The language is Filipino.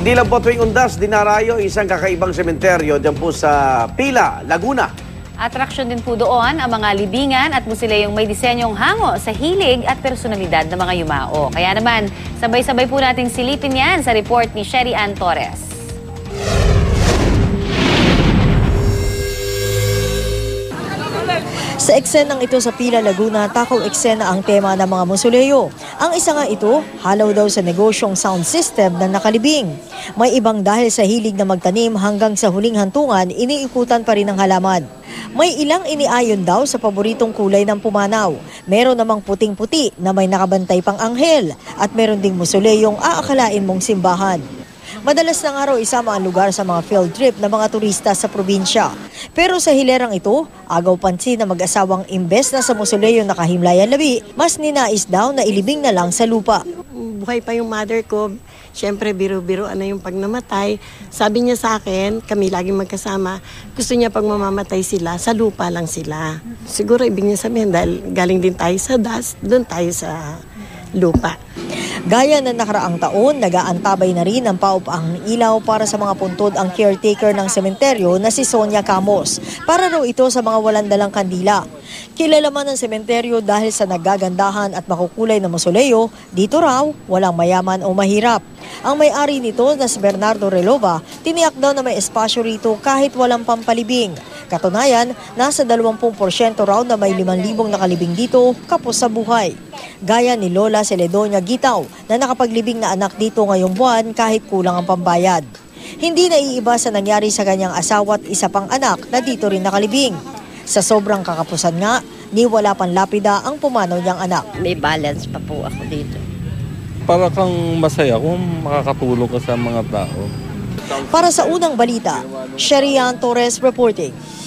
Hindi lang po tuwing undas, dinarayo isang kakaibang sementeryo dyan po sa Pila, Laguna. Atraksyon din po doon ang mga libingan at musileyong may disenyong hango sa hilig at personalidad ng mga yumao. Kaya naman, sabay-sabay po nating silipin yan sa report ni Sherry Ann Torres. Sa eksenang ito sa Pila, Laguna, takaw eksena ang tema ng mga musuleyo. Ang isa nga ito, halaw daw sa negosyong sound system na nakalibing. May ibang dahil sa hilig na magtanim hanggang sa huling hantungan, iniikutan pa rin ang halaman. May ilang iniayon daw sa paboritong kulay ng pumanaw. Meron namang puting-puti na may nakabantay pang anghel at meron ding musuleyong aakalain mong simbahan. Madalas na nga raw isama ang lugar sa mga field trip ng mga turista sa probinsya. Pero sa hilerang ito, agaw pansin na mag-asawang imbes na sa musuleyo nakahimlay ang labi, mas ninais daw na ilibing na lang sa lupa. Buhay pa yung mother ko, syempre biro-biro yung pag namatay. Sabi niya sa akin, kami laging magkasama, gusto niya pag mamamatay sila, sa lupa lang sila. Siguro ibig niya sabihin dahil galing din tayo sa dust, doon tayo sa lupa. Gaya ng nakaraang taon, nag-aantabay na rin ang paupaang ilaw para sa mga puntod ang caretaker ng sementeryo na si Sonia Camos. Para raw ito sa mga walang dalang kandila. Kilala man ang sementeryo dahil sa nagagandahan at makukulay na mausoleo, dito raw walang mayaman o mahirap. Ang may-ari nito na si Bernardo Relova, tiniyak daw na may espasyo rito kahit walang pampalibing. Katunayan, nasa 20% raw na may 5,000 nakalibing dito kapos sa buhay. Gaya ni Lola Celedonia Gitaw na nakapaglibing na anak dito ngayong buwan kahit kulang ang pambayad. Hindi naiiba sa nangyari sa kanyang asawa at isa pang anak na dito rin nakalibing. Sa sobrang kakapusan nga, ni wala pang lapida ang pumanaw niyang anak. May balance pa po ako dito. Para kang masaya kung makakatulong ka sa mga tao. Para sa unang balita, Sherry Ann Torres reporting.